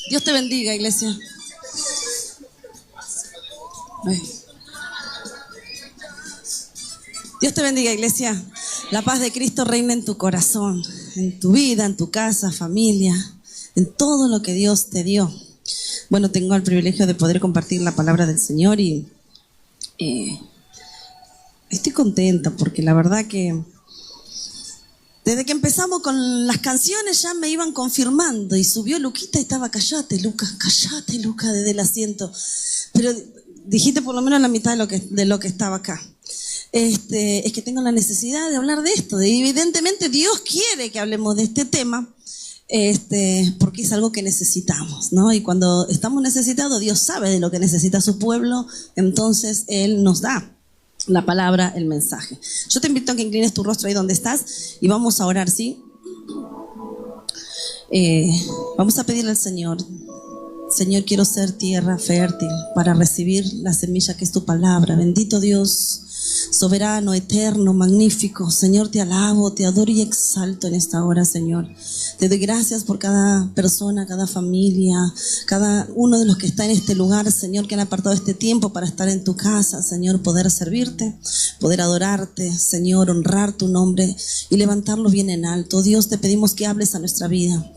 Dios te bendiga, iglesia. Dios te bendiga, iglesia. La paz de Cristo reina en tu corazón, en tu vida, en tu casa, familia, en todo lo que Dios te dio. Bueno, tengo el privilegio de poder compartir la palabra del Señor y estoy contenta porque la verdad que desde que empezamos con las canciones ya me iban confirmando y subió Luquita y estaba, cállate Luca, desde el asiento. Pero dijiste por lo menos la mitad de lo que estaba acá. Es que tengo la necesidad de hablar de esto. Evidentemente Dios quiere que hablemos de este tema, porque es algo que necesitamos, ¿no? Y cuando estamos necesitados, Dios sabe de lo que necesita su pueblo, entonces Él nos da la palabra, el mensaje. Yo te invito a que inclines tu rostro ahí donde estás y vamos a orar, ¿sí? Vamos a pedirle al Señor: Señor, quiero ser tierra fértil para recibir la semilla que es tu palabra. Bendito Dios, soberano, eterno, magnífico. Señor, te alabo, te adoro y exalto en esta hora, Señor. Te doy gracias por cada persona, cada familia, cada uno de los que está en este lugar, Señor, que han apartado este tiempo para estar en tu casa, Señor, poder servirte, poder adorarte, Señor, honrar tu nombre y levantarlo bien en alto. Dios, te pedimos que hables a nuestra vida.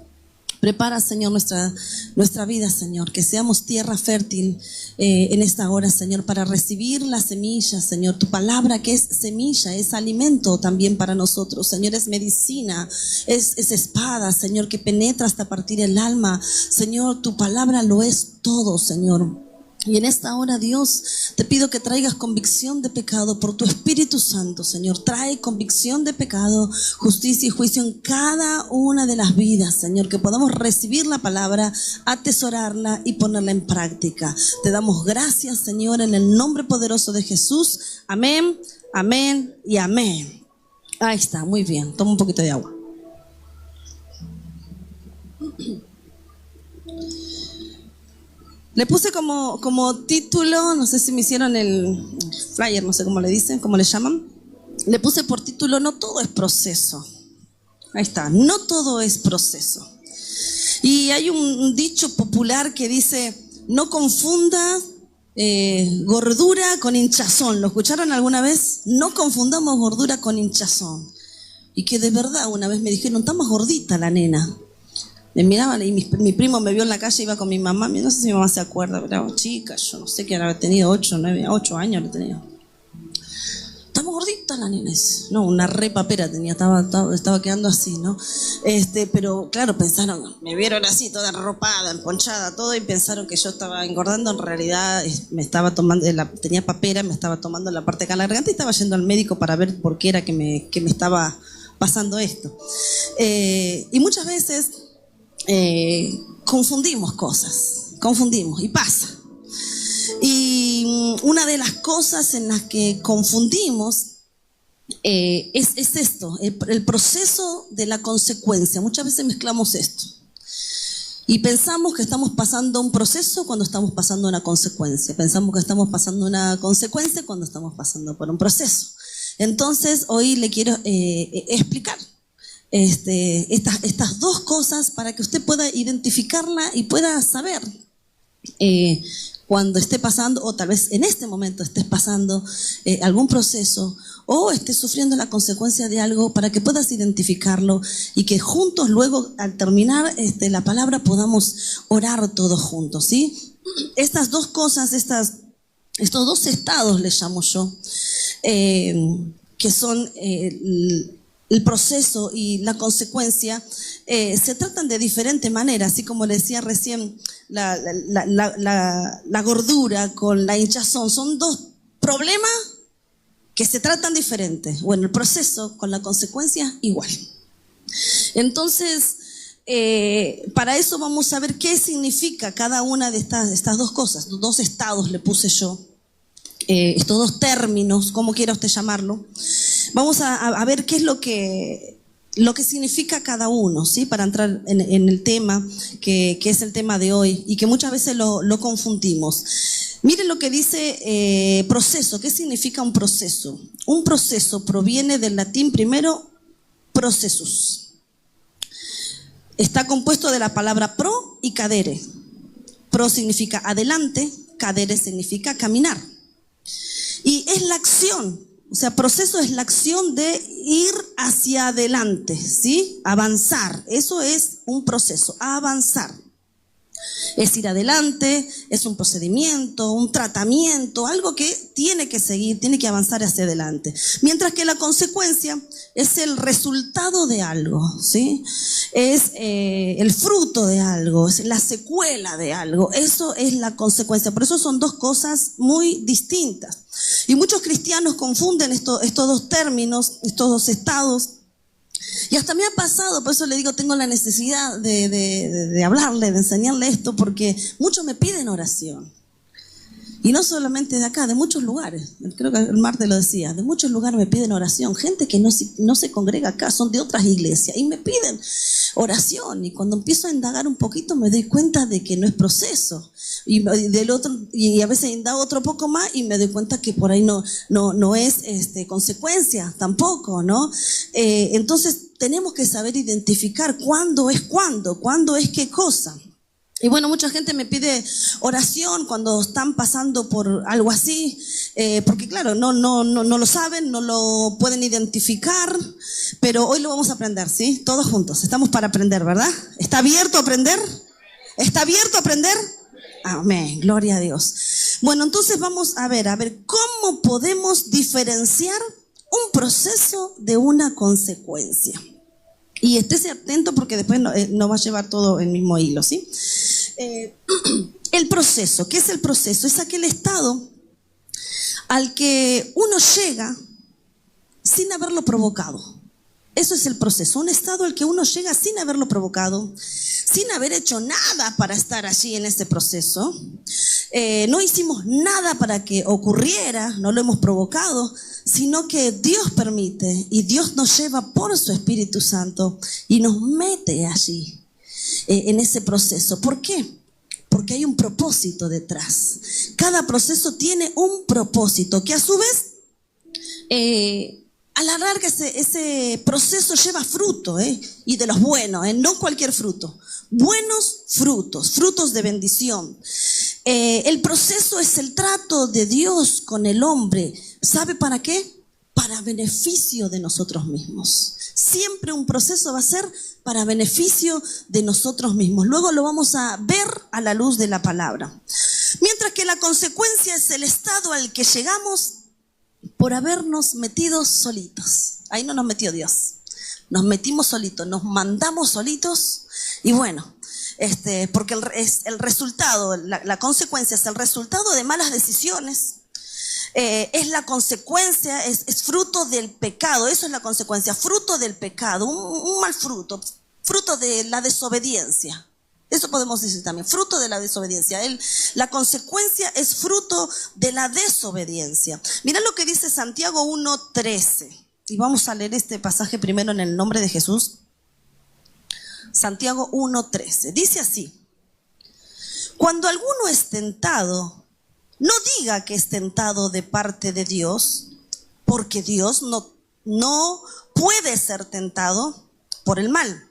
Prepara, Señor, nuestra vida, Señor, que seamos tierra fértil en esta hora, Señor, para recibir la semilla, Señor. Tu palabra que es semilla, es alimento también para nosotros, Señor, es medicina, es espada, Señor, que penetra hasta partir el alma. Señor, tu palabra lo es todo, Señor. Y en esta hora, Dios, te pido que traigas convicción de pecado por tu Espíritu Santo, Señor. Trae convicción de pecado, justicia y juicio en cada una de las vidas, Señor. Que podamos recibir la palabra, atesorarla y ponerla en práctica. Te damos gracias, Señor, en el nombre poderoso de Jesús. Amén, amén y amén. Ahí está, muy bien. Toma un poquito de agua. Le puse como título, no sé si me hicieron el flyer, no sé cómo le dicen, cómo le llaman. Le puse por título: no todo es proceso. Ahí está, no todo es proceso. Y hay un dicho popular que dice: no confunda gordura con hinchazón. ¿Lo escucharon alguna vez? No confundamos gordura con hinchazón. Y que de verdad una vez me dijeron: está más gordita la nena. Me miraban y mi primo me vio en la calle, iba con mi mamá, no sé si mi mamá se acuerda, pero era chica, yo no sé qué había tenido, 8 años le tenía. Estamos gorditas la nena, no, una re papera tenía, estaba quedando así, ¿no? Pero claro, pensaron, me vieron así, toda arropada, emponchada, todo, y pensaron que yo estaba engordando. En realidad me estaba tomando, tenía papera, me estaba tomando la parte acá en la garganta y estaba yendo al médico para ver por qué era que me estaba pasando esto. Y muchas veces confundimos cosas, y pasa. Y una de las cosas en las que confundimos es esto, el proceso de la consecuencia. Muchas veces mezclamos esto y pensamos que estamos pasando un proceso cuando estamos pasando una consecuencia. Pensamos que estamos pasando una consecuencia cuando estamos pasando por un proceso. Entonces hoy le quiero explicar estas dos cosas para que usted pueda identificarla y pueda saber cuando esté pasando, o tal vez en este momento estés pasando algún proceso o estés sufriendo la consecuencia de algo, para que puedas identificarlo y que juntos luego, al terminar la palabra, podamos orar todos juntos, ¿sí? Estas dos cosas, estos dos estados les llamo yo, que son el proceso y la consecuencia, se tratan de diferente manera. Así como le decía recién, la gordura con la hinchazón son dos problemas que se tratan diferentes. Bueno, el proceso con la consecuencia igual. Entonces, para eso vamos a ver qué significa cada una de estas dos cosas. Dos estados le puse yo. Estos dos términos, como quiera usted llamarlo. Vamos a ver qué es lo que significa cada uno, ¿sí? Para entrar en el tema que es el tema de hoy y que muchas veces lo confundimos. Miren lo que dice proceso. ¿Qué significa un proceso? Un proceso proviene del latín primero processus. Está compuesto de la palabra pro y cadere. Pro significa adelante, cadere significa caminar. Y es la acción, o sea, proceso es la acción de ir hacia adelante, ¿sí? Avanzar, eso es un proceso, avanzar. Es ir adelante, es un procedimiento, un tratamiento, algo que tiene que seguir, tiene que avanzar hacia adelante. Mientras que la consecuencia es el resultado de algo, ¿sí? Es el fruto de algo, es la secuela de algo. Eso es la consecuencia. Por eso son dos cosas muy distintas. Y muchos cristianos confunden estos dos términos, estos dos estados. Y hasta me ha pasado, por eso le digo, tengo la necesidad de hablarle, de enseñarle esto, porque muchos me piden oración. Y no solamente de acá, de muchos lugares. Creo que el martes lo decía, de muchos lugares me piden oración. Gente que no se congrega acá, son de otras iglesias y me piden oración. Y cuando empiezo a indagar un poquito me doy cuenta de que no es proceso. Y a veces indago otro poco más y me doy cuenta que por ahí no es consecuencia tampoco, ¿no? Entonces tenemos que saber identificar cuándo es qué cosa. Y bueno, mucha gente me pide oración cuando están pasando por algo así, porque claro, no lo saben, no lo pueden identificar, pero hoy lo vamos a aprender, ¿sí? Todos juntos, estamos para aprender, ¿verdad? ¿Está abierto a aprender? ¿Está abierto a aprender? Amén, gloria a Dios. Bueno, entonces vamos a ver cómo podemos diferenciar un proceso de una consecuencia. Y estése atento porque después no va a llevar todo el mismo hilo, ¿sí? El proceso, ¿qué es el proceso? Es aquel estado al que uno llega sin haberlo provocado. Eso es el proceso, un estado al que uno llega sin haberlo provocado, sin haber hecho nada para estar allí en ese proceso. No hicimos nada para que ocurriera, no lo hemos provocado, sino que Dios permite y Dios nos lleva por su Espíritu Santo y nos mete allí, en ese proceso. ¿Por qué? Porque hay un propósito detrás. Cada proceso tiene un propósito que a su vez, a la larga ese proceso lleva fruto, y de los buenos, no cualquier fruto, buenos frutos de bendición. El proceso es el trato de Dios con el hombre. ¿Sabe para qué? Para beneficio de nosotros mismos. Siempre un proceso va a ser para beneficio de nosotros mismos. Luego lo vamos a ver a la luz de la palabra. Mientras que la consecuencia es el estado al que llegamos por habernos metido solitos. Ahí no nos metió Dios. Nos metimos solitos, nos mandamos solitos y bueno, porque es el resultado, la consecuencia es el resultado de malas decisiones. Es la consecuencia, es fruto del pecado. Eso es la consecuencia, fruto del pecado, un mal fruto de la desobediencia. Eso podemos decir también, fruto de la desobediencia. La consecuencia es fruto de la desobediencia. Mira lo que dice Santiago 1:13. Y vamos a leer este pasaje primero en el nombre de Jesús. Santiago 1:13. Dice así: cuando alguno es tentado, no diga que es tentado de parte de Dios, porque Dios no puede ser tentado por el mal.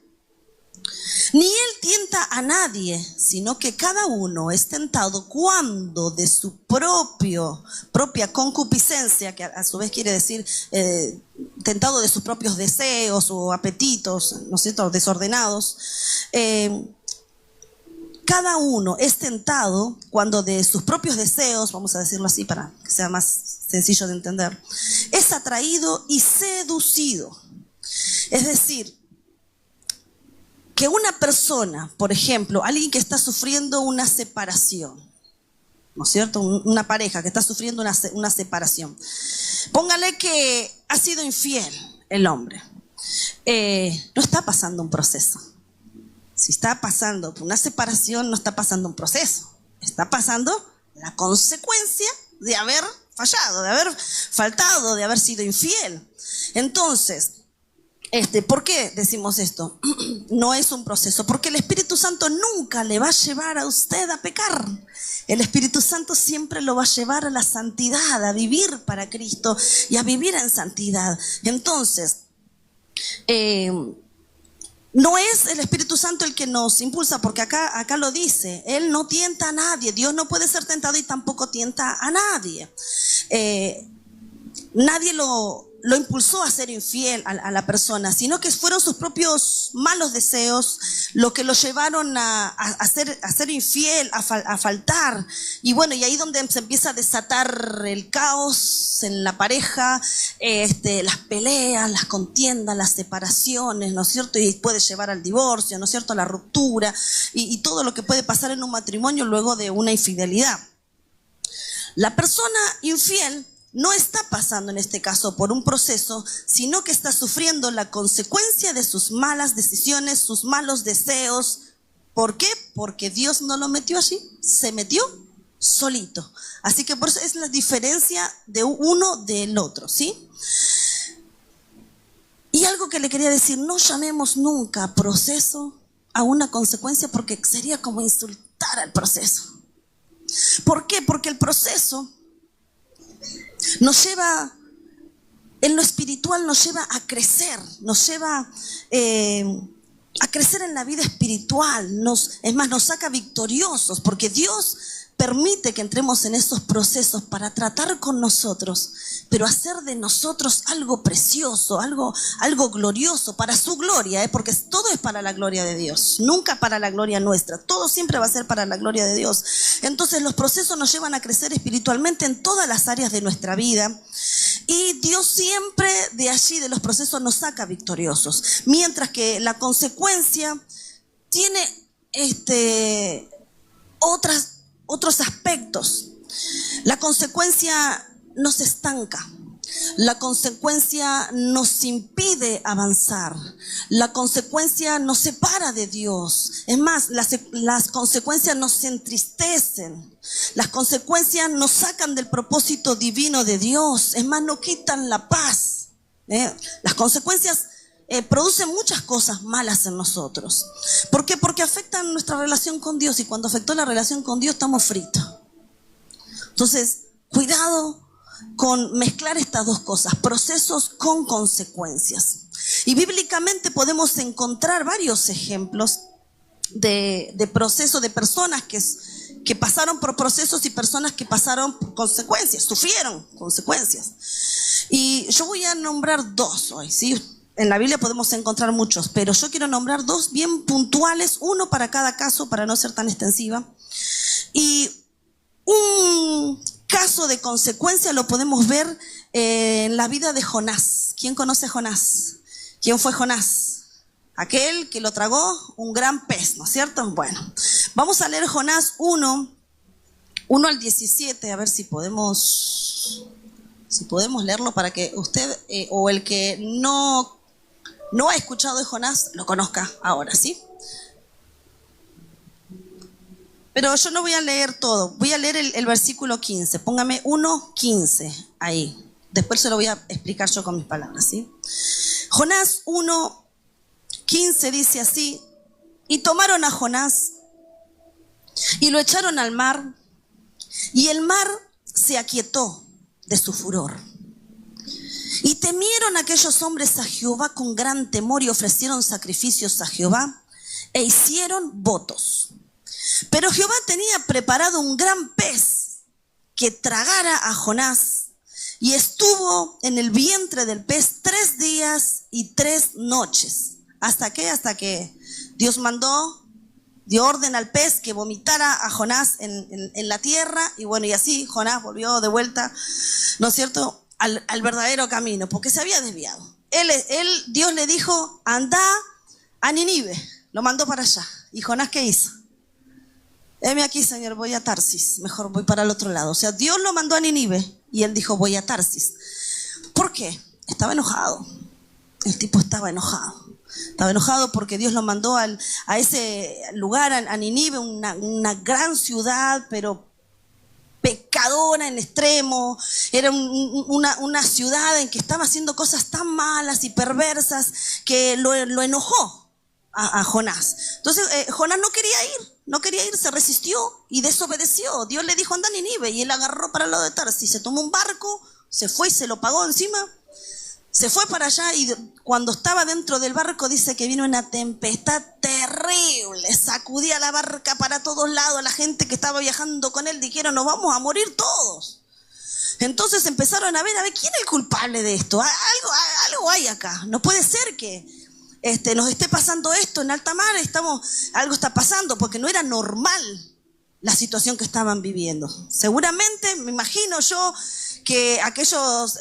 Ni Él tienta a nadie, sino que cada uno es tentado cuando de su propia concupiscencia, que a su vez quiere decir tentado de sus propios deseos o apetitos, ¿no es cierto?, desordenados. Cada uno es tentado cuando de sus propios deseos, vamos a decirlo así para que sea más sencillo de entender, es atraído y seducido. Es decir, que una persona, por ejemplo, alguien que está sufriendo una separación, ¿no es cierto? Una pareja que está sufriendo una separación. Póngale que ha sido infiel el hombre. No está pasando un proceso. Si está pasando por una separación, no está pasando un proceso. Está pasando la consecuencia de haber fallado, de haber faltado, de haber sido infiel. Entonces, ¿por qué decimos esto? No es un proceso, porque el Espíritu Santo nunca le va a llevar a usted a pecar. El Espíritu Santo siempre lo va a llevar a la santidad, a vivir para Cristo y a vivir en santidad. Entonces, No es el Espíritu Santo el que nos impulsa, porque acá lo dice, Él no tienta a nadie, Dios no puede ser tentado y tampoco tienta a nadie. Nadie lo impulsó a ser infiel a la persona, sino que fueron sus propios malos deseos lo que lo llevaron a ser infiel, a faltar. Y bueno, y ahí donde se empieza a desatar el caos en la pareja, las peleas, las contiendas, las separaciones, ¿no es cierto? Y puede llevar al divorcio, ¿no es cierto? A la ruptura y todo lo que puede pasar en un matrimonio luego de una infidelidad. La persona infiel no está pasando en este caso por un proceso, sino que está sufriendo la consecuencia de sus malas decisiones, sus malos deseos. ¿Por qué? Porque Dios no lo metió allí, se metió solito. Así que por eso es la diferencia de uno del otro, ¿sí? Y algo que le quería decir, no llamemos nunca proceso a una consecuencia, porque sería como insultar al proceso. ¿Por qué? Porque el proceso nos lleva, en lo espiritual nos lleva a crecer, nos lleva a crecer en la vida espiritual, es más, nos saca victoriosos, porque Dios permite que entremos en esos procesos para tratar con nosotros, pero hacer de nosotros algo precioso, algo glorioso, para su gloria, porque todo es para la gloria de Dios, nunca para la gloria nuestra, todo siempre va a ser para la gloria de Dios. Entonces los procesos nos llevan a crecer espiritualmente en todas las áreas de nuestra vida, y Dios siempre de allí, de los procesos, nos saca victoriosos, mientras que la consecuencia tiene otros aspectos. La consecuencia nos estanca, la consecuencia nos impide avanzar, la consecuencia nos separa de Dios. Es más, las consecuencias nos entristecen, las consecuencias nos sacan del propósito divino de Dios. Es más, nos quitan la paz. Las consecuencias producen muchas cosas malas en nosotros. ¿Por qué? Porque afectan nuestra relación con Dios, y cuando afectó la relación con Dios estamos fritos. Entonces, cuidado con mezclar estas dos cosas, procesos con consecuencias. Y bíblicamente podemos encontrar varios ejemplos de procesos, de personas que pasaron por procesos y personas que pasaron por consecuencias, sufrieron consecuencias. Y yo voy a nombrar dos hoy, ¿sí? En la Biblia podemos encontrar muchos, pero yo quiero nombrar dos bien puntuales, uno para cada caso, para no ser tan extensiva. Y un caso de consecuencia lo podemos ver en la vida de Jonás. ¿Quién conoce a Jonás? ¿Quién fue Jonás? Aquel que lo tragó un gran pez, ¿no es cierto? Bueno, vamos a leer Jonás 1 al 17, a ver si podemos leerlo para que usted o el que no ha escuchado de Jonás lo conozca ahora, ¿sí? Pero yo no voy a leer todo, voy a leer el versículo 15, póngame 1:15 ahí. Después se lo voy a explicar yo con mis palabras, ¿sí? Jonás 1:15 dice así: y tomaron a Jonás y lo echaron al mar, y el mar se aquietó de su furor. Y temieron aquellos hombres a Jehová con gran temor, y ofrecieron sacrificios a Jehová e hicieron votos. Pero Jehová tenía preparado un gran pez que tragara a Jonás, y estuvo en el vientre del pez 3 días y 3 noches. ¿Hasta qué? Hasta que Dios dio orden al pez que vomitara a Jonás en la tierra, y bueno, y así Jonás volvió de vuelta, ¿no es cierto?, al verdadero camino, porque se había desviado. Dios le dijo: anda a Nínive, lo mandó para allá. ¿Y Jonás qué hizo? Heme aquí, Señor, voy a Tarsis, mejor voy para el otro lado. O sea, Dios lo mandó a Nínive y él dijo: voy a Tarsis. ¿Por qué? Estaba enojado. El tipo estaba enojado. Estaba enojado porque Dios lo mandó a ese lugar, a Nínive, una gran ciudad, pero pecadora en extremo. Era una ciudad en que estaba haciendo cosas tan malas y perversas que lo enojó a Jonás. Entonces Jonás no quería ir, se resistió y desobedeció. Dios le dijo: anda a Nínive, y él agarró para el lado de Tarsis, se tomó un barco, se fue y se lo pagó encima, se fue para allá y cuando estaba dentro del barco dice que vino una tempestad terrible, sacudía la barca para todos lados, la gente que estaba viajando con él dijeron, nos vamos a morir todos. Entonces empezaron a ver quién es el culpable de esto, algo hay acá, no puede ser que nos esté pasando esto en alta mar, algo está pasando, porque no era normal la situación que estaban viviendo. Seguramente, me imagino yo, que aquellos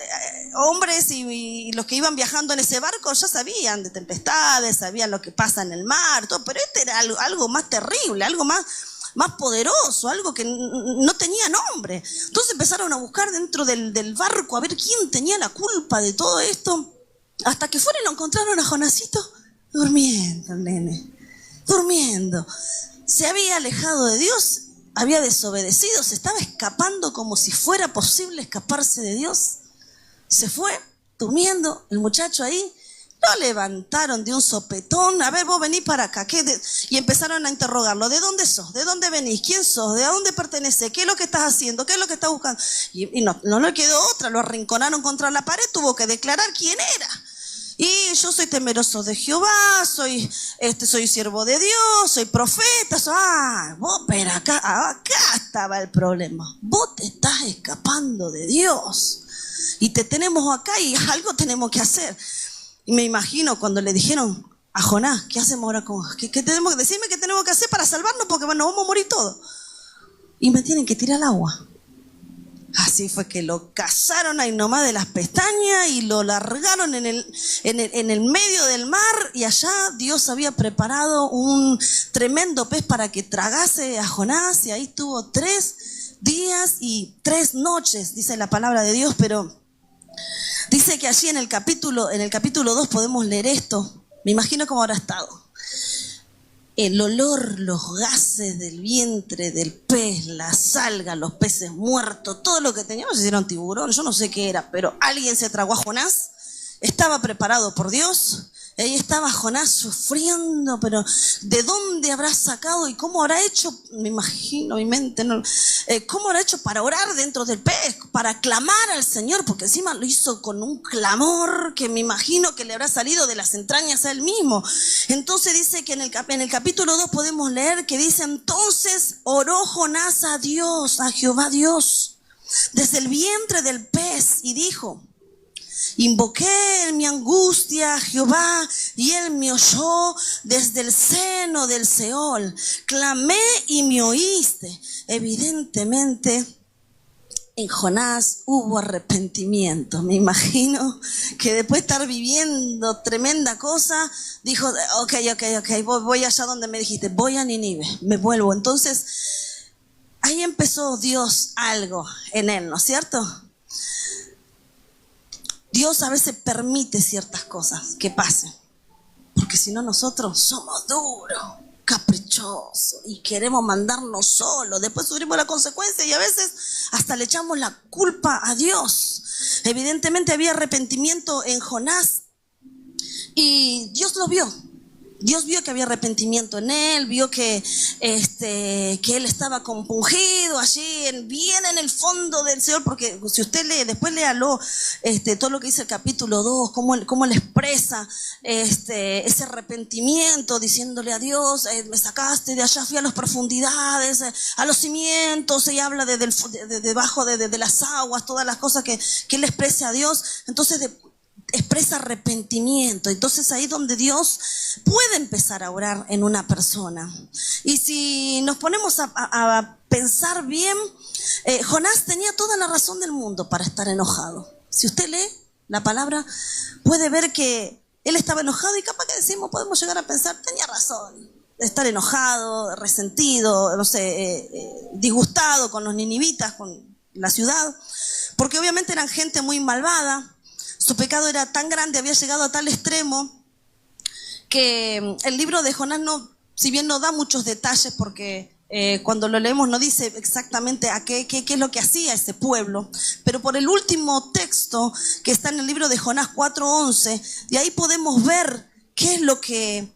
hombres y los que iban viajando en ese barco ya sabían de tempestades, sabían lo que pasa en el mar, todo, pero este era algo más terrible, algo más poderoso, algo que no tenía nombre. Entonces empezaron a buscar dentro del barco a ver quién tenía la culpa de todo esto, hasta que fueron y lo encontraron a Jonasito durmiendo, el nene, durmiendo. Se había alejado de Dios, había desobedecido, se estaba escapando como si fuera posible escaparse de Dios. Se fue durmiendo el muchacho ahí. Lo levantaron de un sopetón. A ver, vos venís para acá. Y empezaron a interrogarlo. ¿De dónde sos? ¿De dónde venís? ¿Quién sos? ¿De dónde pertenecés? ¿Qué es lo que estás haciendo? ¿Qué es lo que estás buscando? Y no le quedó otra. Lo arrinconaron contra la pared. Tuvo que declarar quién era. Y yo soy temeroso de Jehová, soy siervo de Dios, soy profeta. Vos, pero acá estaba el problema. Vos te estás escapando de Dios. Y te tenemos acá y algo tenemos que hacer. Y me imagino cuando le dijeron a Jonás, ¿qué hacemos ahora con? ¿Qué tenemos que decirme qué tenemos que hacer para salvarnos? Porque bueno, vamos a morir todos. Y me tienen que tirar al agua. Así fue que lo cazaron ahí nomás de las pestañas y lo largaron en el medio del mar, y allá Dios había preparado un tremendo pez para que tragase a Jonás, y ahí tuvo 3 días y 3 noches, dice la palabra de Dios. Pero dice que allí en el capítulo 2 podemos leer esto. Me imagino cómo habrá estado. El olor, los gases del vientre del pez, las algas, los peces muertos, todo lo que tenía, no sé si era un tiburón, yo no sé qué era, pero alguien se tragó a Jonás, estaba preparado por Dios. Ahí estaba Jonás sufriendo, pero ¿de dónde habrá sacado y cómo habrá hecho? Me imagino, mi mente, ¿no? ¿Cómo habrá hecho para orar dentro del pez, para clamar al Señor? Porque encima lo hizo con un clamor que me imagino que le habrá salido de las entrañas a él mismo. Entonces dice que en el capítulo 2 podemos leer que dice, entonces oró Jonás a Dios, a Jehová Dios, desde el vientre del pez, y dijo, invoqué en mi angustia a Jehová, y él me oyó desde el seno del Seol. Clamé y me oíste. Evidentemente, en Jonás hubo arrepentimiento. Me imagino que después de estar viviendo tremenda cosa, dijo, ok, voy allá donde me dijiste, voy a Nínive, me vuelvo. Entonces, ahí empezó Dios algo en él, ¿no es cierto? Dios a veces permite ciertas cosas que pasen, porque si no nosotros somos duros, caprichosos y queremos mandarnos solos. Después sufrimos la consecuencia y a veces hasta le echamos la culpa a Dios. Evidentemente había arrepentimiento en Jonás y Dios lo vio. Dios vio que había arrepentimiento en él, vio que él estaba compungido allí, bien en el fondo del Señor, porque si usted lee, después léalo, todo lo que dice el capítulo 2, cómo él expresa ese arrepentimiento, diciéndole a Dios, me sacaste de allá, fui a las profundidades, a los cimientos, y habla de debajo de las aguas, todas las cosas que él expresa a Dios. Entonces, expresa arrepentimiento. Entonces ahí es donde Dios puede empezar a orar en una persona. Y si nos ponemos a pensar bien, Jonás tenía toda la razón del mundo para estar enojado. Si usted lee la palabra, puede ver que él estaba enojado, y capaz que podemos llegar a pensar, tenía razón de estar enojado, resentido, no sé, disgustado con los ninivitas, con la ciudad, porque obviamente eran gente muy malvada. Su pecado era tan grande, había llegado a tal extremo, que el libro de Jonás, si bien no da muchos detalles, porque cuando lo leemos no dice exactamente qué es lo que hacía ese pueblo, pero por el último texto que está en el libro de Jonás 4:11, de ahí podemos ver qué es lo que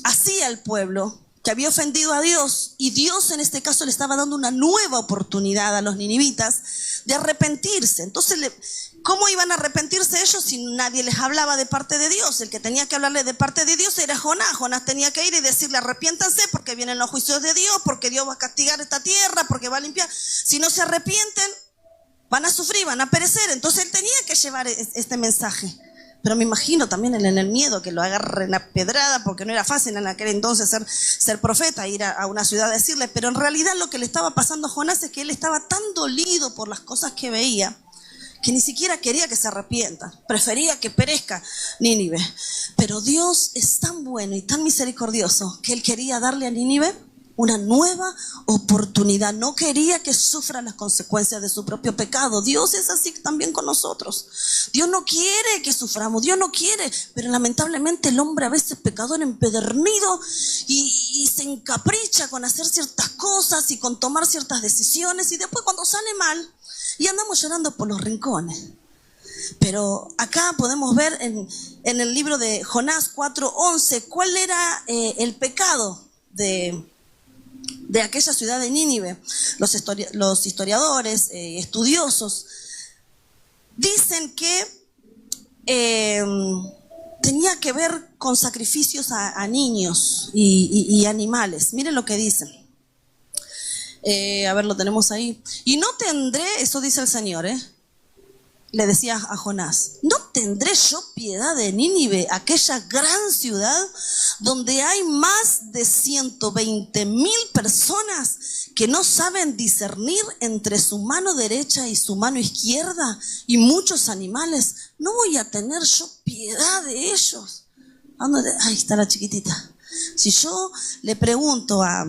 hacía el pueblo, que había ofendido a Dios, y Dios en este caso le estaba dando una nueva oportunidad a los ninivitas de arrepentirse. Entonces, ¿cómo iban a arrepentirse ellos si nadie les hablaba de parte de Dios? El que tenía que hablarle de parte de Dios era Jonás. Jonás tenía que ir y decirle: arrepiéntanse porque vienen los juicios de Dios, porque Dios va a castigar esta tierra, porque va a limpiar. Si no se arrepienten, van a sufrir, van a perecer. Entonces él tenía que llevar este mensaje. Pero me imagino también en el miedo que lo agarren a pedrada, porque no era fácil en aquel entonces ser profeta, ir a una ciudad a decirle. Pero en realidad lo que le estaba pasando a Jonás es que él estaba tan dolido por las cosas que veía, que ni siquiera quería que se arrepienta. Prefería que perezca Nínive. Pero Dios es tan bueno y tan misericordioso que él quería darle a Nínive una nueva oportunidad. No quería que sufra las consecuencias de su propio pecado. Dios es así también con nosotros. Dios no quiere que suframos, Dios no quiere, pero lamentablemente el hombre a veces pecador empedernido y se encapricha con hacer ciertas cosas y con tomar ciertas decisiones, y después cuando sale mal y andamos llorando por los rincones. Pero acá podemos ver en el libro de Jonás 4:11 cuál era el pecado de aquella ciudad de Nínive. Los historiadores, estudiosos, dicen que tenía que ver con sacrificios a niños y animales. Miren lo que dicen. A ver, lo tenemos ahí. Y no tendré, eso dice el Señor, le decía a Jonás: ¿no tendré yo piedad de Nínive, aquella gran ciudad donde hay más de 120,000 personas que no saben discernir entre su mano derecha y su mano izquierda, y muchos animales? ¿No voy a tener yo piedad de ellos? Ahí está la chiquitita. Si yo le pregunto a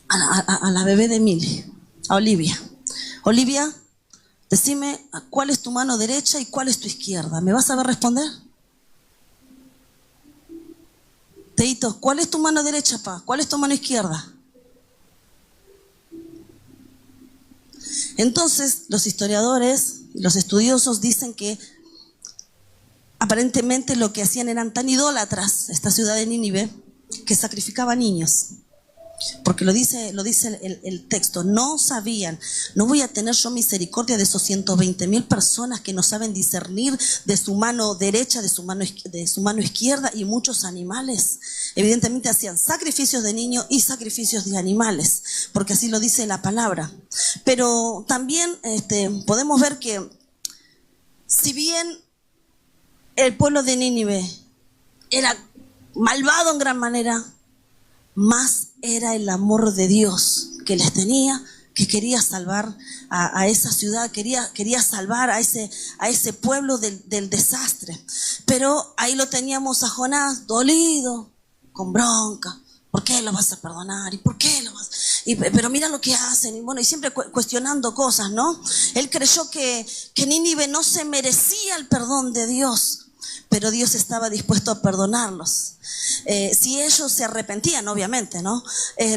la bebé de Emily, a Olivia: Olivia, decime cuál es tu mano derecha y cuál es tu izquierda, ¿me vas a saber responder? Teito, ¿cuál es tu mano derecha, pa? ¿Cuál es tu mano izquierda? Entonces, los historiadores y los estudiosos dicen que aparentemente lo que hacían eran tan idólatras, esta ciudad de Nínive, que sacrificaban niños. Porque lo dice el texto: no sabían, no voy a tener yo misericordia de esos 120,000 personas que no saben discernir de su mano derecha, de su mano izquierda, y muchos animales. Evidentemente hacían sacrificios de niños y sacrificios de animales, porque así lo dice la palabra. Pero también podemos ver que si bien el pueblo de Nínive era malvado en gran manera, más era el amor de Dios que les tenía, que quería salvar a esa ciudad, quería salvar a ese pueblo del desastre. Pero ahí lo teníamos a Jonás dolido, con bronca. ¿Por qué lo vas a perdonar? ¿Y por qué lo vas? Pero mira lo que hacen. Y bueno, y siempre cuestionando cosas, ¿no? Él creyó que Nínive no se merecía el perdón de Dios, pero Dios estaba dispuesto a perdonarlos. Si ellos se arrepentían, obviamente, ¿no?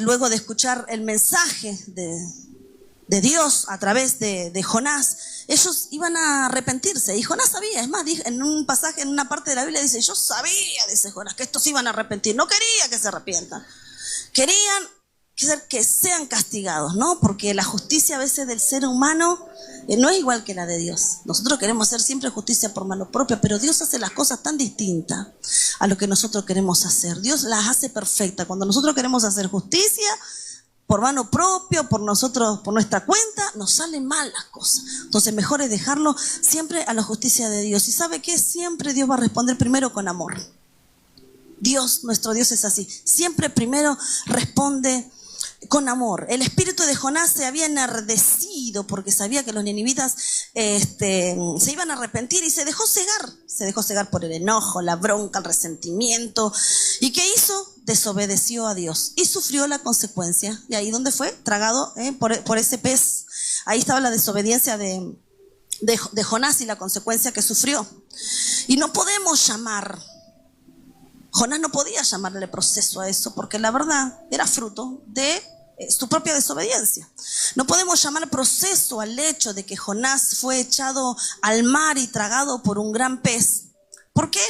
Luego de escuchar el mensaje de Dios a través de Jonás, ellos iban a arrepentirse. Y Jonás sabía, es más, en un pasaje, en una parte de la Biblia dice: yo sabía, dice Jonás, que estos iban a arrepentir. No quería que se arrepientan. Querían que sean castigados, ¿no? Porque la justicia a veces del ser humano no es igual que la de Dios. Nosotros queremos hacer siempre justicia por mano propia, pero Dios hace las cosas tan distintas a lo que nosotros queremos hacer. Dios las hace perfectas. Cuando nosotros queremos hacer justicia por mano propia, por nosotros, por nuestra cuenta, nos salen mal las cosas. Entonces mejor es dejarlo siempre a la justicia de Dios. ¿Y sabe qué? Siempre Dios va a responder primero con amor. Dios, nuestro Dios es así. Siempre primero responde con amor. El espíritu de Jonás se había enardecido porque sabía que los ninivitas se iban a arrepentir, y se dejó cegar por el enojo, la bronca, el resentimiento. ¿Y qué hizo? Desobedeció a Dios y sufrió la consecuencia. Y ahí donde fue tragado por ese pez. Ahí estaba la desobediencia de Jonás y la consecuencia que sufrió. Y no podemos Jonás no podía llamarle proceso a eso, porque la verdad era fruto de su propia desobediencia. No podemos llamar proceso al hecho de que Jonás fue echado al mar y tragado por un gran pez. ¿Por qué?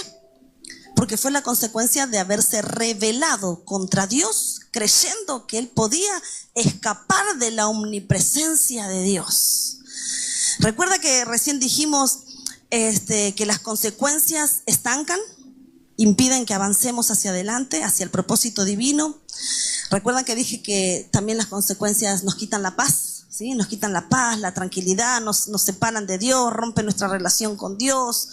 Porque fue la consecuencia de haberse rebelado contra Dios, creyendo que él podía escapar de la omnipresencia de Dios. Recuerda que recién dijimos que las consecuencias estancan, impiden que avancemos hacia adelante, hacia el propósito divino. Recuerdan que dije que también las consecuencias nos quitan la paz, ¿sí? Nos quitan la paz, la tranquilidad, nos separan de Dios, rompen nuestra relación con Dios.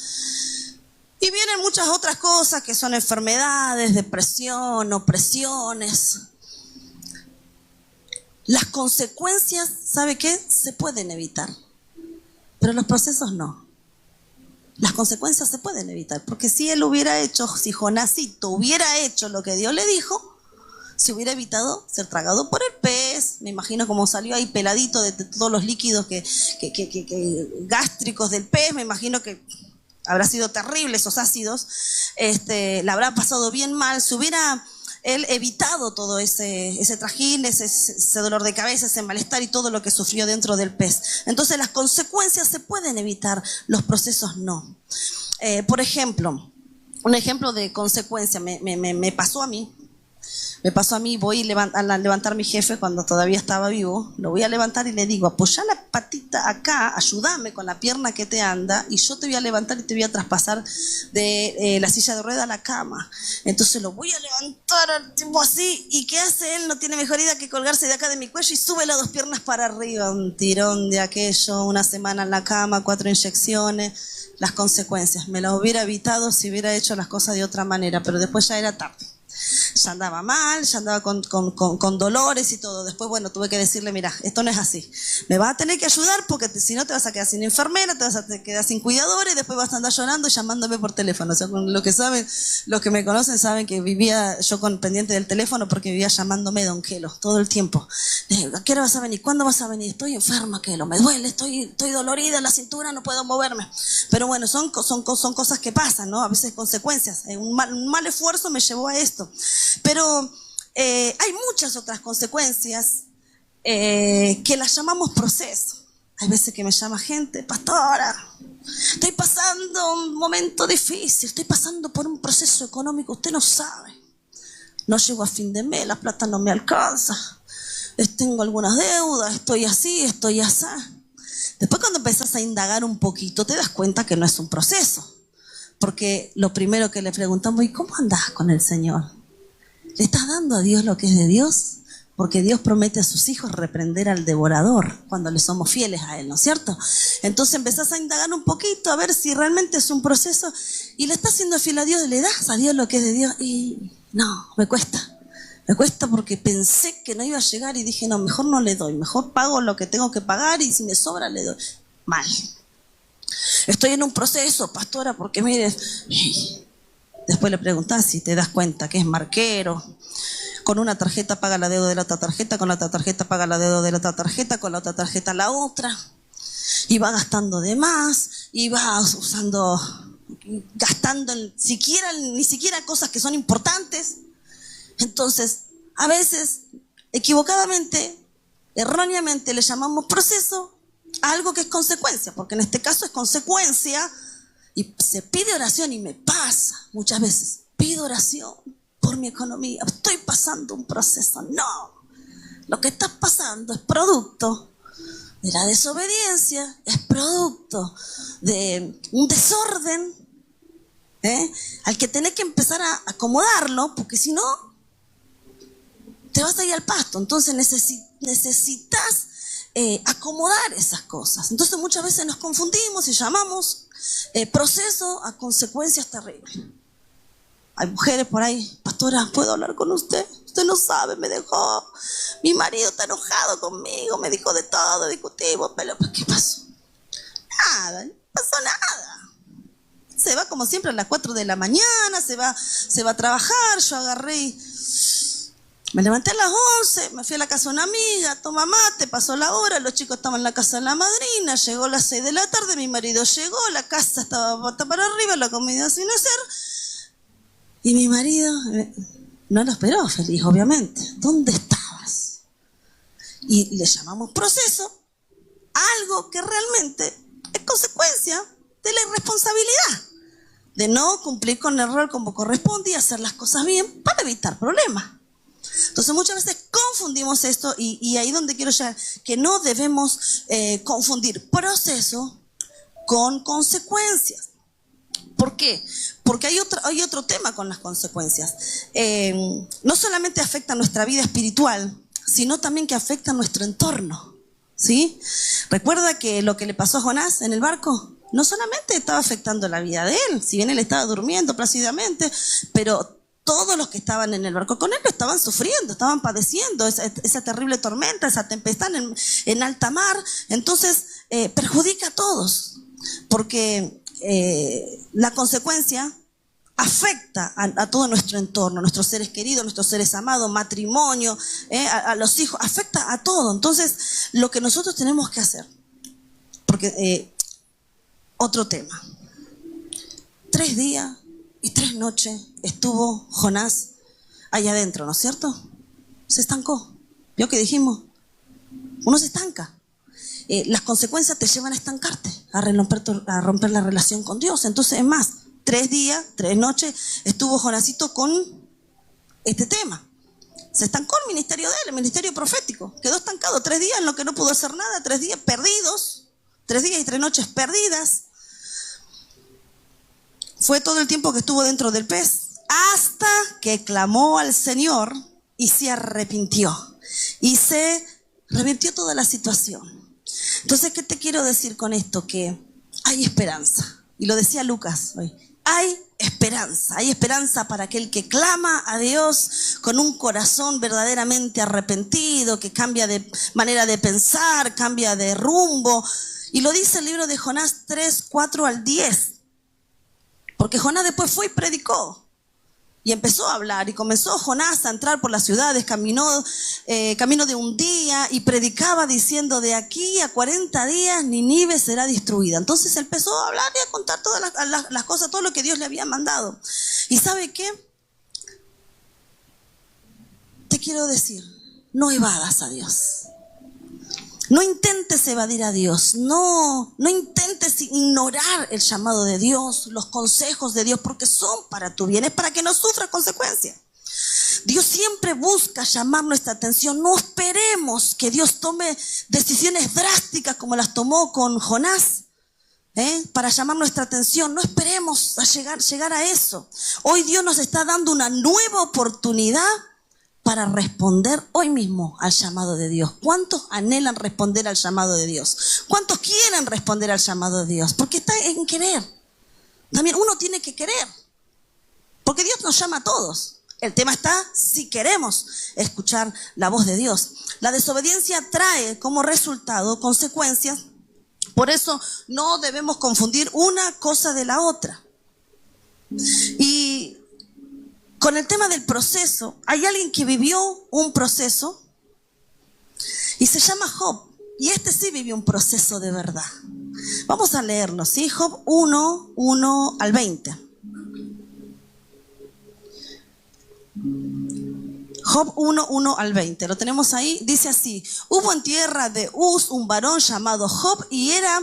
Y vienen muchas otras cosas que son enfermedades, depresión, opresiones. Las consecuencias, ¿sabe qué? Se pueden evitar, pero los procesos no. Las consecuencias se pueden evitar, porque si si Jonasito hubiera hecho lo que Dios le dijo, se hubiera evitado ser tragado por el pez. Me imagino cómo salió ahí peladito de todos los líquidos gástricos del pez. Me imagino que habrá sido terrible esos ácidos. La habrá pasado bien mal. Se hubiera él evitado todo ese trajín, ese dolor de cabeza, ese malestar y todo lo que sufrió dentro del pez. Entonces las consecuencias se pueden evitar, los procesos no. Por ejemplo, un ejemplo de consecuencia me pasó a mí. Voy a levantar a mi jefe cuando todavía estaba vivo. Lo voy a levantar y le digo, apoyá la patita acá, ayúdame con la pierna que te anda y yo te voy a levantar y te voy a traspasar de la silla de rueda a la cama. Entonces lo voy a levantar al tipo así. ¿Y qué hace él? No tiene mejor idea que colgarse de acá de mi cuello y sube las dos piernas para arriba. Un tirón de aquello, una semana en la cama, 4 inyecciones. Las consecuencias. Me las hubiera evitado si hubiera hecho las cosas de otra manera, pero después ya era tarde. Ya andaba mal, ya andaba con dolores y todo. Después, bueno, tuve que decirle, mira, esto no es así. Me vas a tener que ayudar porque si no te vas a quedar sin enfermera, te vas a quedar sin cuidadora y después vas a andar llorando y llamándome por teléfono. O sea, lo que saben, los que me conocen saben que vivía yo pendiente del teléfono porque vivía llamándome Don Kelo todo el tiempo. ¿A qué hora vas a venir? ¿Cuándo vas a venir? Estoy enferma, Kelo, me duele, estoy dolorida en la cintura, no puedo moverme. Pero bueno, son cosas que pasan, ¿no? A veces consecuencias. Un mal esfuerzo me llevó a esto. Pero hay muchas otras consecuencias que las llamamos proceso. Hay veces que me llama gente, pastora, estoy pasando un momento difícil, estoy pasando por un proceso económico, usted no sabe. No llego a fin de mes, la plata no me alcanza, tengo algunas deudas, estoy así, estoy así. Después cuando empezás a indagar un poquito te das cuenta que no es un proceso. Porque lo primero que le preguntamos, ¿y cómo andás con el Señor? ¿Le estás dando a Dios lo que es de Dios? Porque Dios promete a sus hijos reprender al devorador cuando le somos fieles a Él, ¿no es cierto? Entonces empezás a indagar un poquito a ver si realmente es un proceso y le estás siendo fiel a Dios, le das a Dios lo que es de Dios y no, me cuesta. Me cuesta porque pensé que no iba a llegar y dije, no, mejor no le doy, mejor pago lo que tengo que pagar y si me sobra le doy. Mal. Estoy en un proceso, pastora, porque mire, después le preguntás si te das cuenta que es marquero. Con una tarjeta paga la deuda de la otra tarjeta, con la otra tarjeta paga la deuda de la otra tarjeta, con la otra tarjeta la otra. Y va gastando de más, y va gastando ni siquiera cosas que son importantes. Entonces, a veces, equivocadamente, erróneamente le llamamos proceso a algo que es consecuencia, porque en este caso es consecuencia y se pide oración y me pasa muchas veces. Pido oración por mi economía, estoy pasando un proceso. No, lo que estás pasando es producto de la desobediencia, es producto de un desorden, al que tenés que empezar a acomodarlo, porque si no, te vas a ir al pasto. Entonces necesitas acomodar esas cosas. Entonces muchas veces nos confundimos y llamamos proceso a consecuencias terribles. Hay mujeres por ahí, pastora, ¿puedo hablar con usted? Usted no sabe, me dejó, mi marido está enojado conmigo, me dijo de todo, discutimos, pero ¿qué pasó? Nada, no pasó nada. Se va como siempre a las 4 de la mañana, se va a trabajar. Yo agarré y me levanté a las 11, me fui a la casa de una amiga, toma mate, pasó la hora, los chicos estaban en la casa de la madrina, llegó a las 6 de la tarde, mi marido llegó, la casa estaba pata para arriba, la comida sin hacer, y mi marido no lo esperó feliz, obviamente. ¿Dónde estabas? Y le llamamos proceso a algo que realmente es consecuencia de la irresponsabilidad, de no cumplir con el rol como corresponde y hacer las cosas bien para evitar problemas. Entonces muchas veces confundimos esto y ahí donde quiero llegar, que no debemos confundir proceso con consecuencias. ¿Por qué? Porque hay otro tema con las consecuencias. No solamente afecta nuestra vida espiritual, sino también que afecta nuestro entorno, ¿sí? Recuerda que lo que le pasó a Jonás en el barco no solamente estaba afectando la vida de él, si bien él estaba durmiendo plácidamente, pero todos los que estaban en el barco con él lo estaban sufriendo, estaban padeciendo esa terrible tormenta, esa tempestad en alta mar. Entonces perjudica a todos, porque la consecuencia afecta a todo nuestro entorno, nuestros seres queridos, nuestros seres amados, matrimonio, a los hijos, afecta a todo. Entonces, lo que nosotros tenemos que hacer, porque otro tema, 3 días y 3 noches estuvo Jonás allá adentro, ¿no es cierto? Se estancó. ¿Vio que dijimos? Uno se estanca. Las consecuencias te llevan a estancarte, a romper la relación con Dios. Entonces, es más, 3 días, 3 noches estuvo Jonasito con este tema. Se estancó el ministerio de él, el ministerio profético. Quedó estancado 3 días en lo que no pudo hacer nada, 3 días perdidos, 3 días y 3 noches perdidas. Fue todo el tiempo que estuvo dentro del pez, hasta que clamó al Señor y se arrepintió. Y se revirtió toda la situación. Entonces, ¿qué te quiero decir con esto? Que hay esperanza. Y lo decía Lucas hoy. Hay esperanza para aquel que clama a Dios con un corazón verdaderamente arrepentido, que cambia de manera de pensar, cambia de rumbo. Y lo dice el libro de Jonás 3, 4 al 10. Porque Jonás después fue y predicó. Y empezó a hablar y comenzó Jonás a entrar por las ciudades, camino de un día y predicaba diciendo: de aquí a 40 días Nínive será destruida. Entonces empezó a hablar y a contar todas las cosas, todo lo que Dios le había mandado. ¿Y sabe qué? Te quiero decir, no evadas a Dios. No intentes evadir a Dios, no intentes ignorar el llamado de Dios, los consejos de Dios, porque son para tu bien, es para que no sufras consecuencias. Dios siempre busca llamar nuestra atención. No esperemos que Dios tome decisiones drásticas como las tomó con Jonás, para llamar nuestra atención. No esperemos a llegar a eso. Hoy Dios nos está dando una nueva oportunidad para responder hoy mismo al llamado de Dios. ¿Cuántos anhelan responder al llamado de Dios? ¿Cuántos quieren responder al llamado de Dios? Porque está en querer. También uno tiene que querer. Porque Dios nos llama a todos. El tema está si queremos escuchar la voz de Dios. La desobediencia trae como resultado consecuencias. Por eso no debemos confundir una cosa de la otra. Y con el tema del proceso, hay alguien que vivió un proceso y se llama Job. Y este sí vivió un proceso de verdad. Vamos a leerlo, ¿sí? Job 1, 1 al 20. Job 1, 1 al 20. Lo tenemos ahí. Dice así: hubo en tierra de Uz un varón llamado Job, y era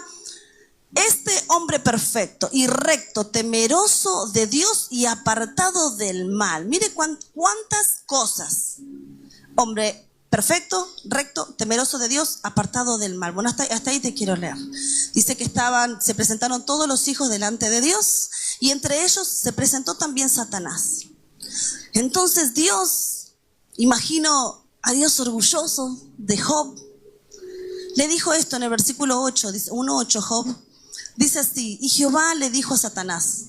este hombre perfecto y recto, temeroso de Dios y apartado del mal. Mire cuántas cosas. Hombre perfecto, recto, temeroso de Dios, apartado del mal. Bueno, hasta ahí te quiero leer. Dice que se presentaron todos los hijos delante de Dios, y entre ellos se presentó también Satanás. Entonces Dios, imagino a Dios orgulloso de Job, le dijo esto en el versículo 8, dice 1:8 Job. Dice así: y Jehová le dijo a Satanás: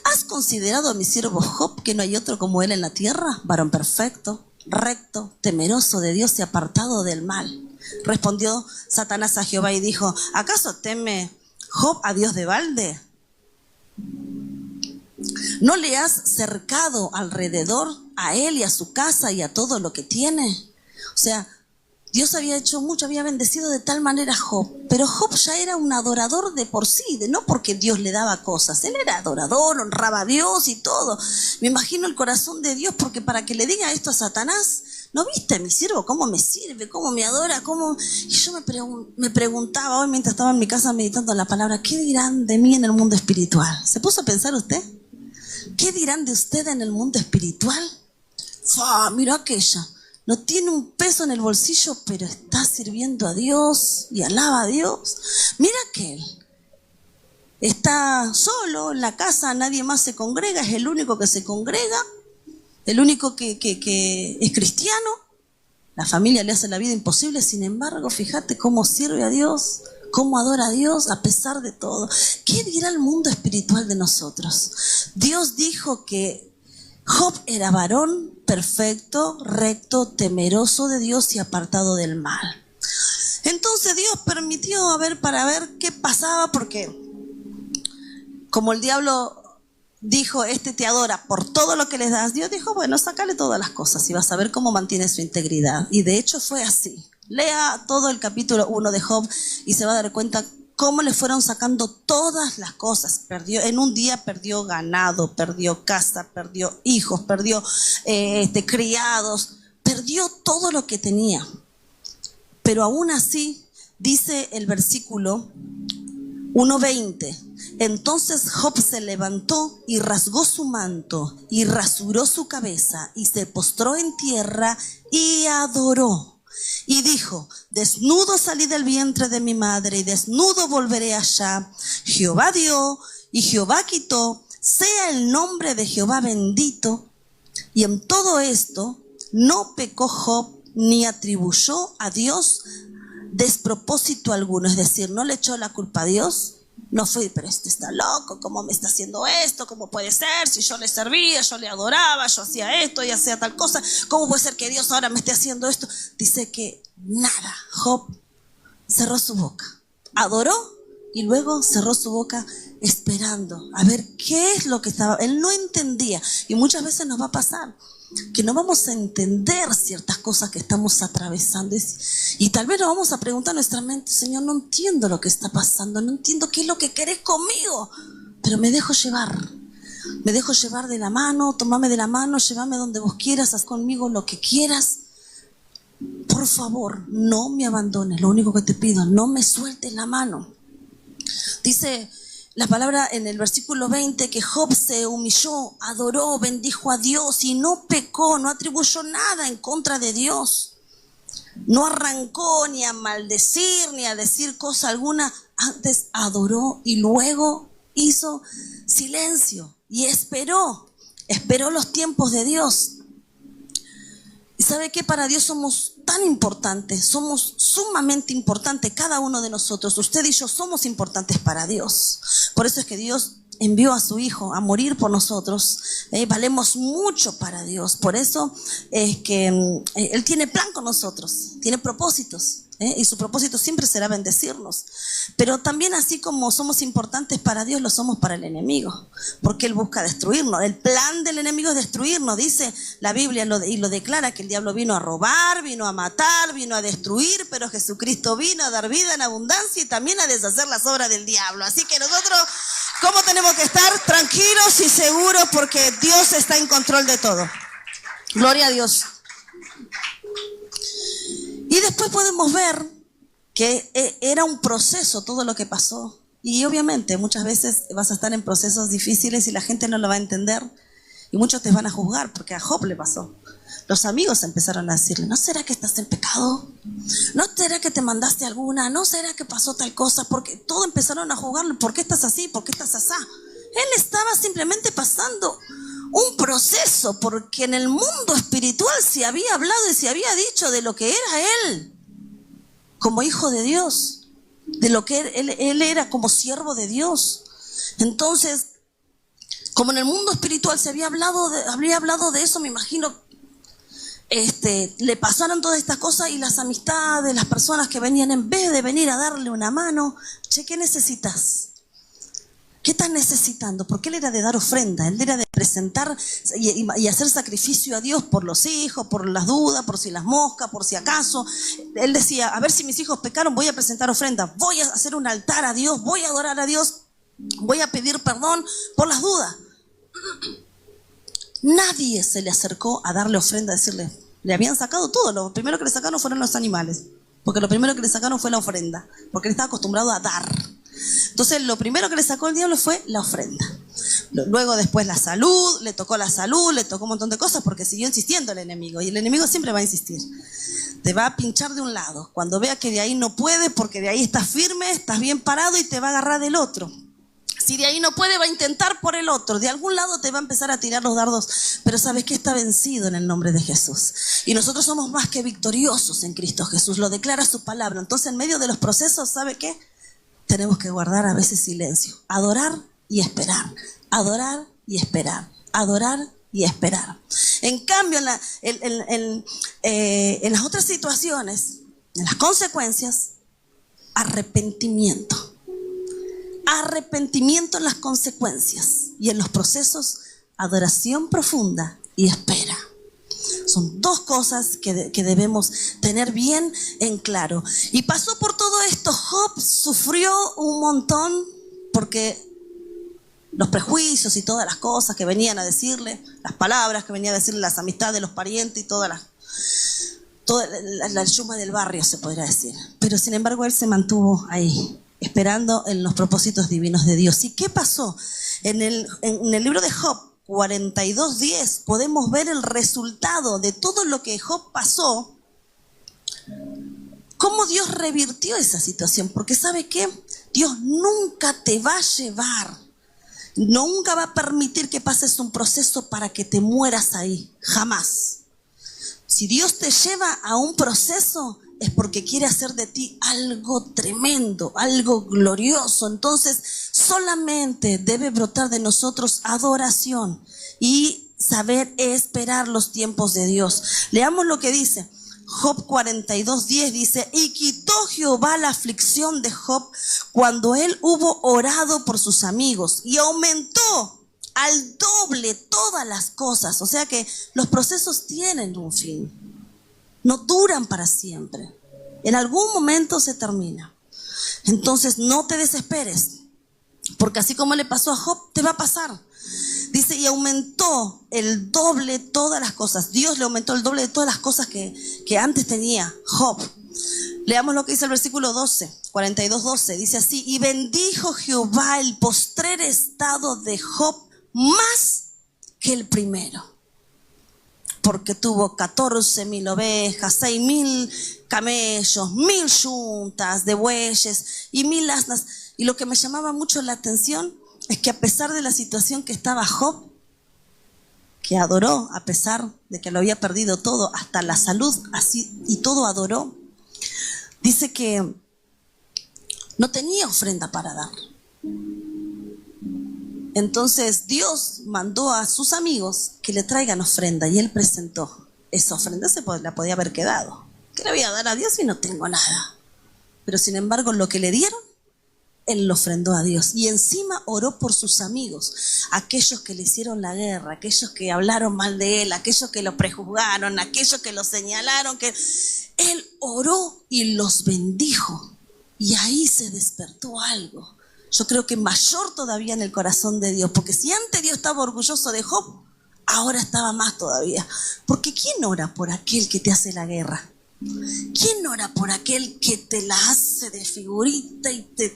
¿has considerado a mi siervo Job, que no hay otro como él en la tierra, varón perfecto, recto, temeroso de Dios y apartado del mal? Respondió Satanás a Jehová y dijo: ¿acaso teme Job a Dios de balde? ¿No le has cercado alrededor a él y a su casa y a todo lo que tiene? O sea, Dios había hecho mucho, había bendecido de tal manera a Job, pero Job ya era un adorador de por sí, no porque Dios le daba cosas. Él era adorador, honraba a Dios y todo. Me imagino el corazón de Dios, porque para que le diga esto a Satanás: ¿no viste mi siervo cómo me sirve, cómo me adora, cómo? Y yo me preguntaba hoy, mientras estaba en mi casa meditando en la palabra, ¿qué dirán de mí en el mundo espiritual? ¿Se puso a pensar usted? ¿Qué dirán de usted en el mundo espiritual? Mira aquella. no tiene un peso en el bolsillo, pero está sirviendo a Dios y alaba a Dios. Mira que él está solo en la casa, nadie más se congrega, es el único que se congrega, el único que es cristiano. La familia le hace la vida imposible, sin embargo, fíjate cómo sirve a Dios, cómo adora a Dios a pesar de todo. ¿Qué dirá el mundo espiritual de nosotros? Dios dijo que Job era varón perfecto, recto, temeroso de Dios y apartado del mal. Entonces Dios permitió para ver qué pasaba, porque como el diablo dijo, te adora por todo lo que le das, Dios dijo, bueno, sácale todas las cosas y vas a ver cómo mantiene su integridad. Y de hecho fue así. Lea todo el capítulo 1 de Job y se va a dar cuenta cómo le fueron sacando todas las cosas. En un día perdió ganado, perdió casa, perdió hijos, perdió criados, perdió todo lo que tenía. Pero aún así, dice el versículo 1:20, entonces Job se levantó y rasgó su manto y rasuró su cabeza y se postró en tierra y adoró. Y dijo, desnudo salí del vientre de mi madre y desnudo volveré allá. Jehová dio y Jehová quitó, sea el nombre de Jehová bendito. Y en todo esto no pecó Job ni atribuyó a Dios despropósito alguno, es decir, no le echó la culpa a Dios. No fue, pero está loco, ¿cómo me está haciendo esto? ¿Cómo puede ser? Si yo le servía, yo le adoraba, yo hacía esto y hacía tal cosa, ¿cómo puede ser que Dios ahora me esté haciendo esto? Dice que nada, Job cerró su boca, adoró y luego cerró su boca esperando a ver qué es lo que estaba. Él no entendía, y muchas veces nos va a pasar que no vamos a entender ciertas cosas que estamos atravesando y tal vez nos vamos a preguntar en nuestra mente, Señor, no entiendo lo que está pasando, no entiendo qué es lo que querés conmigo, pero me dejo llevar de la mano, tomame de la mano, llévame donde vos quieras, haz conmigo lo que quieras. Por favor, no me abandones, lo único que te pido, no me sueltes la mano. Dice la palabra en el versículo 20 que Job se humilló, adoró, bendijo a Dios y no pecó, no atribuyó nada en contra de Dios. No arrancó ni a maldecir ni a decir cosa alguna. Antes adoró y luego hizo silencio y esperó los tiempos de Dios. ¿Y sabe qué? Para Dios somos tan importantes, somos sumamente importantes, cada uno de nosotros, usted y yo somos importantes para Dios. Por eso es que Dios envió a su Hijo a morir por nosotros. Valemos mucho para Dios. Por eso es que Él tiene plan con nosotros, tiene propósitos. Y su propósito siempre será bendecirnos. Pero también, así como somos importantes para Dios, lo somos para el enemigo, porque Él busca destruirnos. El plan del enemigo es destruirnos, dice la Biblia, y lo declara, que el diablo vino a robar, vino a matar, vino a destruir, pero Jesucristo vino a dar vida en abundancia y también a deshacer las obras del diablo. Así que nosotros, ¿cómo tenemos que estar? Tranquilos y seguros, porque Dios está en control de todo. Gloria a Dios. Y después podemos ver que era un proceso todo lo que pasó. Y obviamente muchas veces vas a estar en procesos difíciles y la gente no lo va a entender. Y muchos te van a juzgar, porque a Job le pasó. Los amigos empezaron a decirle, ¿no será que estás en pecado? ¿No será que te mandaste alguna? ¿No será que pasó tal cosa? Porque todos empezaron a juzgarlo. ¿Por qué estás así? ¿Por qué estás asá? Él estaba simplemente pasando un proceso, porque en el mundo espiritual se había hablado y se había dicho de lo que era él como hijo de Dios, de lo que él era como siervo de Dios. Entonces, como en el mundo espiritual se había hablado de eso, me imagino, le pasaron todas estas cosas y las amistades, las personas que venían, en vez de venir a darle una mano, che, ¿qué necesitas? ¿Qué estás necesitando? Porque él era de dar ofrenda, él era de presentar y hacer sacrificio a Dios por los hijos, por las dudas, por si las moscas, por si acaso. Él decía, a ver si mis hijos pecaron, voy a presentar ofrenda, voy a hacer un altar a Dios, voy a adorar a Dios, voy a pedir perdón por las dudas. Nadie se le acercó a darle ofrenda, a decirle, le habían sacado todo, lo primero que le sacaron fueron los animales, porque lo primero que le sacaron fue la ofrenda, porque él estaba acostumbrado a dar. Entonces lo primero que le sacó el diablo fue la ofrenda. Luego después la salud, le tocó un montón de cosas porque siguió insistiendo el enemigo. Y el enemigo siempre va a insistir. Te va a pinchar de un lado. Cuando vea que de ahí no puede, porque de ahí estás firme, estás bien parado y te va a agarrar del otro. Si de ahí no puede, va a intentar por el otro. De algún lado te va a empezar a tirar los dardos. Pero sabes que está vencido en el nombre de Jesús. Y nosotros somos más que victoriosos en Cristo Jesús. Lo declara su palabra. Entonces, en medio de los procesos, ¿sabe qué? Tenemos que guardar a veces silencio. Adorar y esperar. Adorar y esperar. Adorar y esperar. En cambio, en las otras situaciones, en las consecuencias, arrepentimiento. Arrepentimiento en las consecuencias. Y en los procesos, adoración profunda y espera. Son dos cosas que debemos tener bien en claro. Y pasó por todo esto. Job sufrió un montón porque los prejuicios y todas las cosas que venían a decirle, las palabras que venían a decirle, las amistades de los parientes y toda la yuma del barrio, se podría decir. Pero sin embargo él se mantuvo ahí, esperando en los propósitos divinos de Dios. ¿Y qué pasó? En el libro de Job 42:10 podemos ver el resultado de todo lo que Job pasó, cómo Dios revirtió esa situación. Porque ¿sabe qué? Dios nunca te va a llevar, nunca va a permitir que pases un proceso para que te mueras ahí, jamás. Si Dios te lleva a un proceso es porque quiere hacer de ti algo tremendo, algo glorioso. Entonces solamente debe brotar de nosotros adoración y saber esperar los tiempos de Dios. Leamos lo que dice Job 42:10, dice: y quitó Jehová la aflicción de Job cuando él hubo orado por sus amigos, y aumentó al doble todas las cosas. O sea que los procesos tienen un fin, no duran para siempre, en algún momento se termina. Entonces no te desesperes, porque así como le pasó a Job, te va a pasar. Dice: y aumentó el doble todas las cosas. Dios le aumentó el doble de todas las cosas que antes tenía Job. Leamos lo que dice el versículo 42:12. Dice así: y bendijo Jehová el postrer estado de Job más que el primero, porque tuvo 14,000 ovejas, 6,000 camellos, 1,000 yuntas de bueyes y 1,000 asnas. Y lo que me llamaba mucho la atención es que a pesar de la situación que estaba Job, que adoró, a pesar de que lo había perdido todo, hasta la salud, así, y todo adoró, dice que no tenía ofrenda para dar. Entonces Dios mandó a sus amigos que le traigan ofrenda, y él presentó esa ofrenda. La podía haber quedado. ¿Qué le voy a dar a Dios si no tengo nada? Pero sin embargo, lo que le dieron, él lo ofrendó a Dios. Y encima oró por sus amigos, aquellos que le hicieron la guerra, aquellos que hablaron mal de él, aquellos que lo prejuzgaron, aquellos que lo señalaron, que él oró y los bendijo. Y ahí se despertó algo, yo creo que mayor todavía, en el corazón de Dios. Porque si antes Dios estaba orgulloso de Job, ahora estaba más todavía. Porque ¿quién ora por aquel que te hace la guerra? ¿Quién ora por aquel que te la hace de figurita y te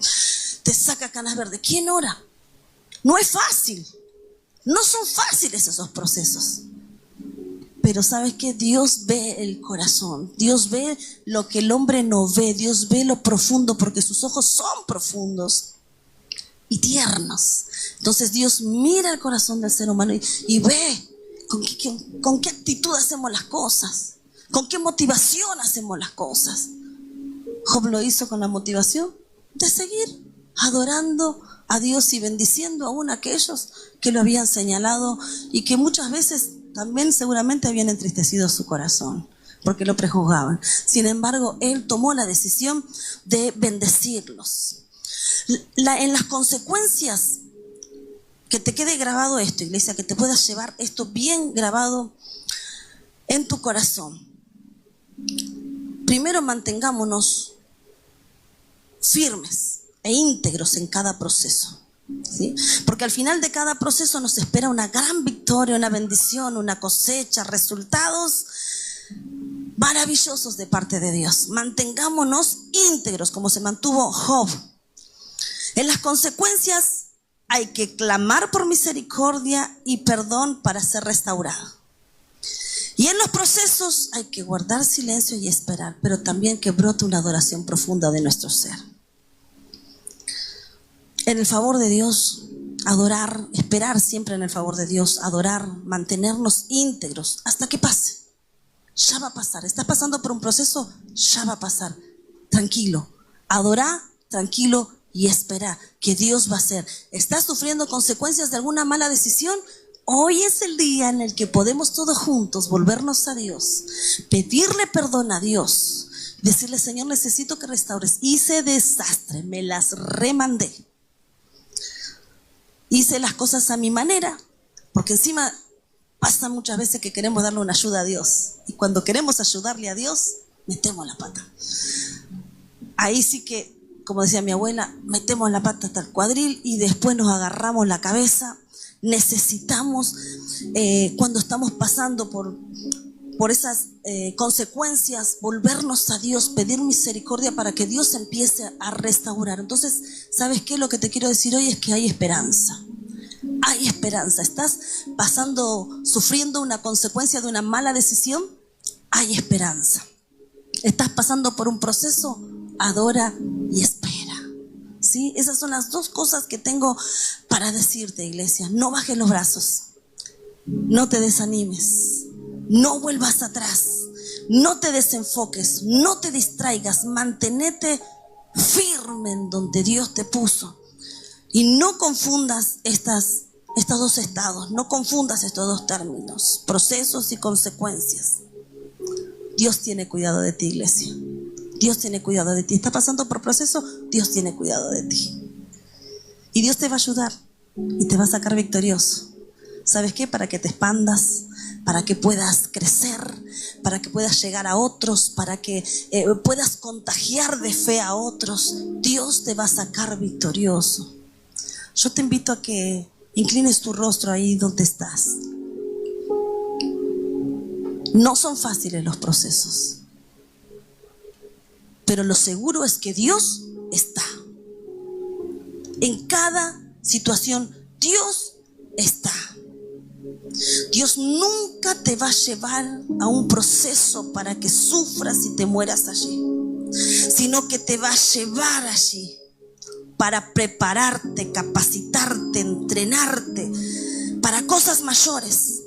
saca canas verdes? ¿Quién ora? No es fácil. No son fáciles esos procesos. Pero ¿sabes qué? Dios ve el corazón. Dios ve lo que el hombre no ve. Dios ve lo profundo, porque sus ojos son profundos y tiernos. Entonces Dios mira el corazón del ser humano y ve con qué actitud hacemos las cosas, con qué motivación hacemos las cosas. Job lo hizo con la motivación de seguir adorando a Dios y bendiciendo aún a aquellos que lo habían señalado y que muchas veces también seguramente habían entristecido su corazón porque lo prejuzgaban. Sin embargo, él tomó la decisión de bendecirlos. En las consecuencias, que te quede grabado esto, iglesia, que te puedas llevar esto bien grabado en tu corazón. Primero, mantengámonos firmes e íntegros en cada proceso, ¿sí? Porque al final de cada proceso nos espera una gran victoria, una bendición, una cosecha, resultados maravillosos de parte de Dios. Mantengámonos íntegros como se mantuvo Job. En las consecuencias, hay que clamar por misericordia y perdón para ser restaurado. Y en los procesos hay que guardar silencio y esperar, pero también que brote una adoración profunda de nuestro ser. En el favor de Dios, adorar, esperar siempre en el favor de Dios, adorar, mantenernos íntegros hasta que pase. Ya va a pasar. ¿Estás pasando por un proceso? Ya va a pasar. Tranquilo. Adorá, tranquilo y espera que Dios va a hacer. ¿Estás sufriendo consecuencias de alguna mala decisión? Hoy es el día en el que podemos todos juntos volvernos a Dios, pedirle perdón a Dios, decirle: Señor, necesito que restaures. Hice desastre, me las remandé. Hice las cosas a mi manera, porque encima pasa muchas veces que queremos darle una ayuda a Dios. Y cuando queremos ayudarle a Dios, metemos la pata. Ahí sí que, como decía mi abuela, metemos la pata hasta el cuadril y después nos agarramos la cabeza. Necesitamos, cuando estamos pasando por esas consecuencias, volvernos a Dios, pedir misericordia para que Dios empiece a restaurar. Entonces, ¿sabes qué? Lo que te quiero decir hoy es que hay esperanza. Hay esperanza. ¿Estás sufriendo una consecuencia de una mala decisión? Hay esperanza. ¿Estás pasando por un proceso? Adora y espera. ¿Sí? Esas son las dos cosas que tengo para decirte, iglesia. No bajes los brazos. No te desanimes. No vuelvas atrás. No te desenfoques. No te distraigas. Mantenete firme en donde Dios te puso. Y no confundas estos dos estados. No confundas estos dos términos. Procesos y consecuencias. Dios tiene cuidado de ti, iglesia. Dios tiene cuidado de ti. ¿Estás pasando por proceso? Dios tiene cuidado de ti. Y Dios te va a ayudar y te va a sacar victorioso. ¿Sabes qué? Para que te expandas, para que puedas crecer, para que puedas llegar a otros, para que puedas contagiar de fe a otros. Dios te va a sacar victorioso. Yo te invito a que inclines tu rostro ahí donde estás. No son fáciles los procesos, pero lo seguro es que Dios está. En cada situación, Dios está. Dios nunca te va a llevar a un proceso para que sufras y te mueras allí, sino que te va a llevar allí para prepararte, capacitarte, entrenarte para cosas mayores,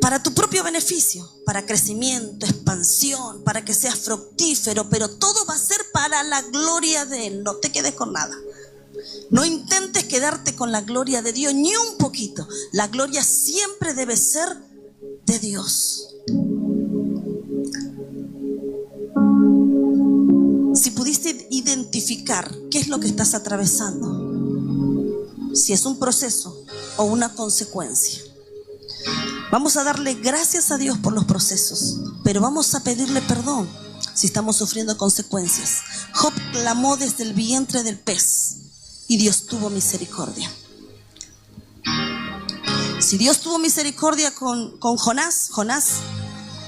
para tu propio beneficio, para crecimiento, expansión, para que seas fructífero, pero todo va a ser para la gloria de Él. No te quedes con nada. No intentes quedarte con la gloria de Dios ni un poquito. La gloria siempre debe ser de Dios. Si pudiste identificar qué es lo que estás atravesando, si es un proceso o una consecuencia, vamos a darle gracias a Dios por los procesos, pero vamos a pedirle perdón si estamos sufriendo consecuencias. Job clamó desde el vientre del pez y Dios tuvo misericordia. Si Dios tuvo misericordia con Jonás,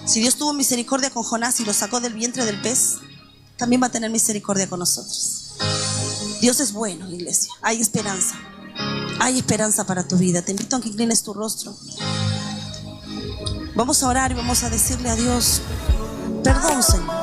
si Dios tuvo misericordia con Jonás y lo sacó del vientre del pez, también va a tener misericordia con nosotros. Dios es bueno, iglesia. Hay esperanza. Hay esperanza para tu vida. Te invito a que inclines tu rostro. Vamos a orar y vamos a decirle a Dios: perdón, Señor.